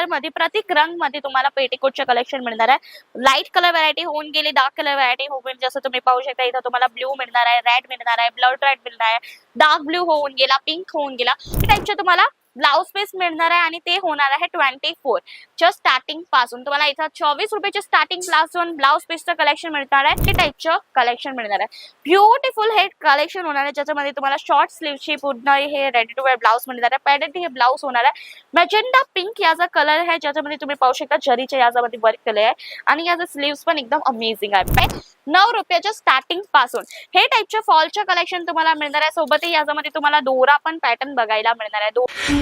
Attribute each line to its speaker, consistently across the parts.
Speaker 1: Colour मध्ये प्रत्येक रंग मध्ये तुम्हाला पेटीकोटचे कलेक्शन मिळणार आहे। लाईट कलर व्हरायटी होऊन गेली, डार्क कलर व्हरायटी होऊन गेली, जसं तुम्ही पाहू शकता इथं तुम्हाला ब्ल्यू मिळणार आहे, रेड मिळणार आहे, ब्लड रेड मिळणार आहे, डार्क ब्ल्यू होऊन गेला, पिंक होऊन गेला, या टाइपचे तुम्हाला ब्लाउज पीस मिळणार आहे आणि ते होणार आहे 24 च्या स्टार्टिंग पासून। तुम्हाला इथं 24 रुपयाचे स्टार्टिंग पासून ब्लाउज पीसचं कलेक्शन मिळणार आहे, ते टाइपचं कलेक्शन मिळणार आहे। ब्युटिफुल हे कलेक्शन होणार आहे, ज्याच्यामध्ये तुम्हाला शॉर्ट स्लीवची पूर्ण हे रेडी टू वेअर ब्लाउज मिळणार आहे। पॅडेड हे ब्लाउज होणार आहे, मॅजेंडा पिंक याचा कलर आहे, ज्याच्यामध्ये तुम्ही पाहू शकता जरीच्या याच्यामध्ये वर्क केले आहे आणि याचा स्लीव्स पण एकदम अमेझिंग आहे। 9 रुपयाच्या स्टार्टिंग पासून हे टाइपचे फॉलचे कलेक्शन तुम्हाला मिळणार आहे। सोबतही याच्यामध्ये तुम्हाला दोरा पण पॅटर्न बघायला मिळणार आहे।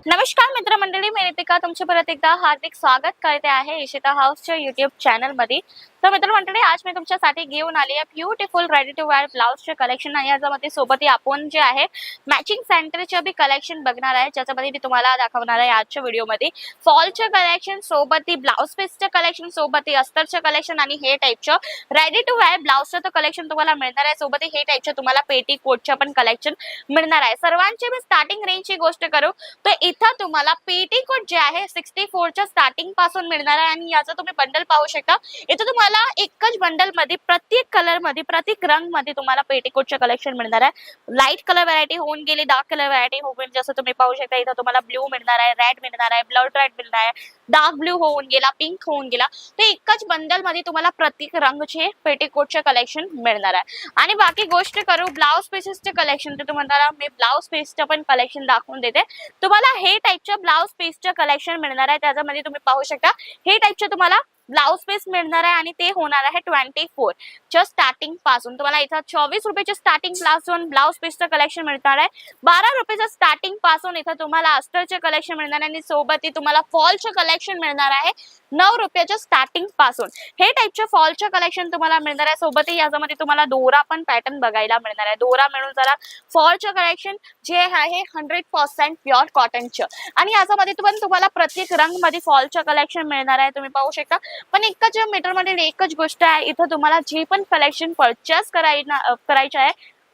Speaker 1: नमस्कार मित्रमंडळी, मी रितिका तुमचे परत एकदा हार्दिक स्वागत करते आहे इशिता हाऊसच्या युट्यूब चॅनल मध्ये। तर मित्रमंडळी, आज मी तुमच्यासाठी घेऊन आली आहे ब्युटिफुल रेडी टू वेअर ब्लाउजचे कलेक्शन आहे। याच्यामध्ये सोबतही आपण जे आहे मॅचिंग सेंटरचे बी कलेक्शन बघणार आहे, ज्याच्यामध्ये मी तुम्हाला दाखवणार आहे आजच्या व्हिडिओमध्ये फॉलचे कलेक्शन, सोबतही ब्लाउज पीसचे कलेक्शन, सोबतही अस्तरचे कलेक्शन आणि हे टाइपचं रेडी टू वेअर ब्लाउजचं कलेक्शन तुम्हाला मिळणार आहे। सोबतही हे टाइपचे तुम्हाला पेटी कोटचं पण कलेक्शन मिळणार आहे। सर्वांची मी स्टार्टिंग रेंजची गोष्ट करू तर इथं तुम्हाला पेटीकोट जे आहे 64 च्या स्टार्टिंग पासून मिळणार आहे आणि याचा तुम्ही बंडल पाहू शकता। इथं तुम्हाला एकच बंडल मध्ये प्रत्येक कलर मध्ये प्रत्येक रंग मध्ये तुम्हाला पेटीकोटचे कलेक्शन मिळणार आहे। लाईट कलर व्हरायटी होऊन गेली, डार्क कलर व्हरायटी होऊन गेली, जसं तुम्ही पाहू शकता इथं तुम्हाला ब्ल्यू मिळणार आहे, रेड मिळणार आहे, ब्लड रेड मिळणार आहे, डार्क ब्ल्यू होऊन गेला, पिंक होऊन गेला, तर एकच बंडल मध्ये तुम्हाला प्रत्येक रंगचे पेटीकोटचे कलेक्शन मिळणार आहे। आणि बाकी गोष्ट करू ब्लाउज पीसेसचे कलेक्शन, तर तुम्हाला मी ब्लाउज पीसचं पण कलेक्शन दाखवून देते। तुम्हाला हे टाइपचे ब्लाउज पीसचे कलेक्शन मिळणार आहे, त्याच्यामध्ये तुम्ही पाहू शकता हे टाइपचे तुम्हाला ब्लाउज पीस मिळणार आहे आणि ते होणार आहे 24 च्या स्टार्टिंग पासून। तुम्हाला इथं 24 रुपयाचे स्टार्टिंग पासून ब्लाउज पीसचं कलेक्शन मिळणार आहे। 12 रुपयाचं स्टार्टिंग पासून इथं तुम्हाला अस्तरचे कलेक्शन मिळणार आहे आणि सोबत तुम्हाला फॉलचे कलेक्शन मिळणार आहे 9 रुपयाच्या स्टार्टिंग पासून। हे टाइपचे फॉलचे कलेक्शन तुम्हाला मिळणार आहे, सोबतही याच्यामध्ये तुम्हाला दोरा पण पॅटर्न बघायला मिळणार आहे। दोरा मिळून जरा फॉलचे कलेक्शन जे आहे 100% प्युअर कॉटनचं आणि याच्यामध्ये तुम्हाला प्रत्येक रंग मध्ये फॉलचे कलेक्शन मिळणार आहे, तुम्ही पाहू शकता। पण एकच मीटर मध्ये एकच गोष्ट आहे, इथं तुम्हाला जे पण कलेक्शन परचेस करायचे आहे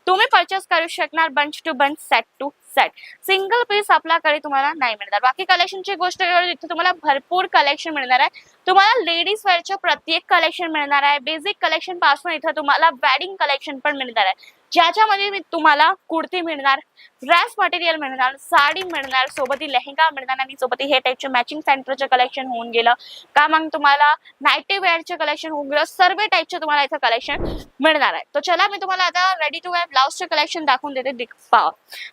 Speaker 1: तुम्ही परचेस करू शकणार bunch to bunch, set to set, single piece आपल्याकडे तुम्हाला नाही मिळणार। बाकी कलेक्शनची गोष्ट करू इथे तुम्हाला भरपूर कलेक्शन मिळणार आहे। तुम्हाला लेडीज वेअरचे प्रत्येक कलेक्शन मिळणार आहे। बेसिक कलेक्शन पासून इथं तुम्हाला वेडिंग कलेक्शन पण मिळणार आहे, ज्याच्यामध्ये तुम्हाला कुर्ती मिळणार, ड्रेस मटेरियल मिळणार, साडी मिळणार, सोबत लेहंगा मिळणार आणि सोबत हे टाइपचे मॅचिंग सेंटरचे कलेक्शन होऊन गेलं का, मग तुम्हाला नाईटी वेअरचे कलेक्शन होऊन गेलं, सर्व टाइपचे तुम्हाला इथं कलेक्शन मिळणार आहे। तर चला मी तुम्हाला आता रेडी टू वेअर ब्लाउजचे कलेक्शन दाखवून देते।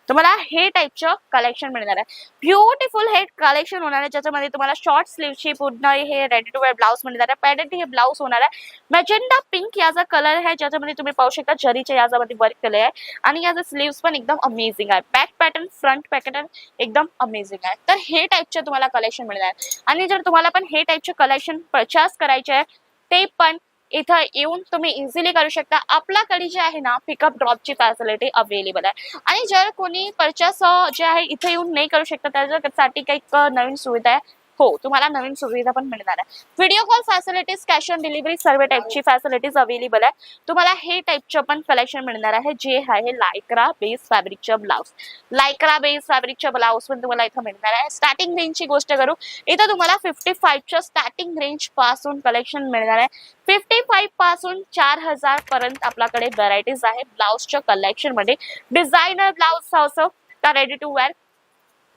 Speaker 1: तुम्हाला हे टाइपचं कलेक्शन मिळणार आहे, ब्युटिफुल हे कलेक्शन होणार आहे, ज्याच्यामध्ये तुम्हाला शॉर्ट स्लीवची पूर्ण हे रेडी टू वेअर ब्लाउज मिळणार आहे। पॅडेड हे ब्लाउज होणार आहे, मॅजेंडा पिंक याचा कलर आहे, ज्याच्यामध्ये तुम्ही पाहू शकता जरीच्या याच्यामध्ये वर्क केले आहे आणि याचा स्लीव्स पण एकदम अमेझिंग आहे। बॅक पॅटर्न, फ्रंट पॅटर्न एकदम अमेझिंग आहे। तर हे टाइपचे तुम्हाला कलेक्शन मिळणार आहे आणि जर तुम्हाला पण हे टाइपचे कलेक्शन परचेस करायचे आहे ते पण इथं येऊन तुम्ही इझिली करू शकता। आपल्याकडे जे आहे ना पिकअप ड्रॉपची फॅसिलिटी अवेलेबल आहे आणि जर कोणी परचेस जे आहे इथे येऊन नाही करू शकता त्याच्यासाठी काही नवीन सुविधा आहे, हो तुम्हाला नवीन सुविधा पण मिळणार आहे। Video call facilities, cash on delivery सर्व टाइपची फॅसिलिटीज अवेलेबल आहे। तुम्हाला हे टाइपचं पण कलेक्शन मिळणार आहे, जे आहे लायक्रा बेस फॅब्रिकचं ब्लाउज, लायक्रा बेस फॅब्रिकचं ब्लाउज पण तुम्हाला इथं मिळणार आहे। स्टार्टिंग रेंजची गोष्ट करू इथं तुम्हाला 55 च्या स्टार्टिंग रेंज पासून कलेक्शन मिळणार आहे। 55 पासून 4000 पर्यंत आपल्याकडे व्हरायटीज आहे ब्लाउजच्या कलेक्शन मध्ये। डिझायनर ब्लाउज असो का रेडी टू वेअर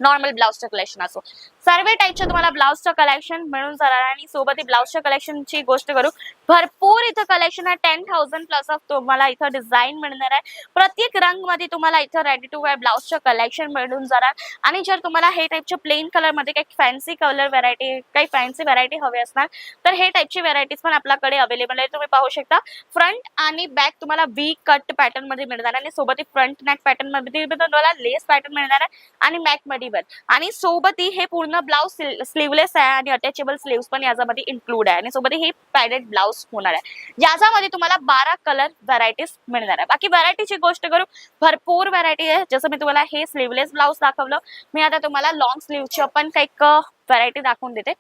Speaker 1: नॉर्मल ब्लाउजचं कलेक्शन असो, सर्व टाइपचे तुम्हाला ब्लाउजचं कलेक्शन मिळून जाणार आणि सोबत ब्लाउजच्या कलेक्शनची गोष्ट करू भरपूर इथं कलेक्शन आहे। 10,000 प्लस ऑफ तुम्हाला इथं डिझाईन मिळणार आहे। प्रत्येक रंग मध्ये तुम्हाला इथं रेडी टू वेअर ब्लाउजचं कलेक्शन मिळून जाणार आणि जर तुम्हाला हे टाइपचे प्लेन कलर मध्ये काही फॅन्सी कलर व्हरायटी, काही फॅन्सी व्हरायटी हवे असणार तर हे टाइपची व्हरायटीज पण आपल्याकडे अवेलेबल आहे। तुम्ही पाहू शकता फ्रंट आणि बॅक तुम्हाला वी कट पॅटर्न मध्ये मिळणार आणि सोबत फ्रंट नेक पॅटर्न मध्ये तुम्हाला लेस पॅटर्न मिळणार आहे आणि बॅक मध्ये आणि सोबत हे पूर्ण ब्लाउज स्लीवलेस आहे आणि अटॅचेबल स्लीव्स पण याच्यामध्ये इन्क्लूड आहे आणि सोबत हे पॅडेड ब्लाउज होणार आहे, ज्याच्यामध्ये तुम्हाला 12 कलर व्हरायटीज मिळणार आहे। बाकी व्हरायटीची गोष्ट करू भरपूर व्हरायटी आहे, जसं मी तुम्हाला हे स्लीवलेस ब्लाउज दाखवलं, मी आता तुम्हाला लॉंग स्लीवची पण काही व्हरायटी दाखवून देते।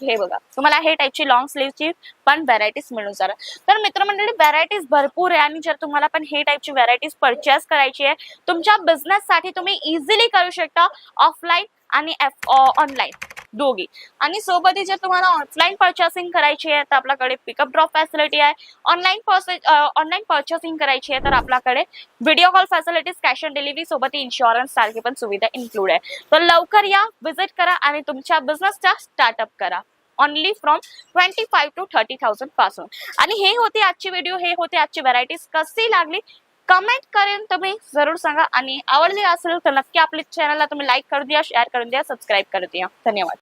Speaker 1: हे बघा, तुम्हाला हे टाईपची लॉंग स्लीवची पण व्हरायटीज मिळून जाणार. तर मित्रमंडळी व्हरायटीज भरपूर आहे आणि जर तुम्हाला पण हे टाईपची व्हरायटीज परचेस करायची आहे तुमच्या बिझनेस साठी तुम्ही इझिली करू शकता ऑफलाईन आणि ऑनलाईन दोघी. आणि सोबतच जर तुम्हाला ऑफलाईन परचेसिंग करायची आहे तर आपल्याकडे पिकअप ड्रॉप फॅसिलिटी आहे. ऑनलाईन परचेसिंग करायची आहे तर आपल्याकडे video call facilities, cash on delivery सोबत इन्शुरन्स सारखी पण सुविधा इन्क्लूड आहे. तर लवकर या, विजिट करा आणि तुमच्या बिझनेसचा स्टार्टअप करा. ओनली फ्रॉम 25 to 30,000 पासून. आणि हे होते आजची व्हिडिओ, हे होते आजची व्हरायटीज. कशी लागली कमेंट करून तुम्ही जरूर सांगा आणि आवडली असेल तर नक्की आपल्या चॅनलला तुम्ही लाईक करू द्या, शेअर करून द्या, सबस्क्राईब करू द्या. धन्यवाद.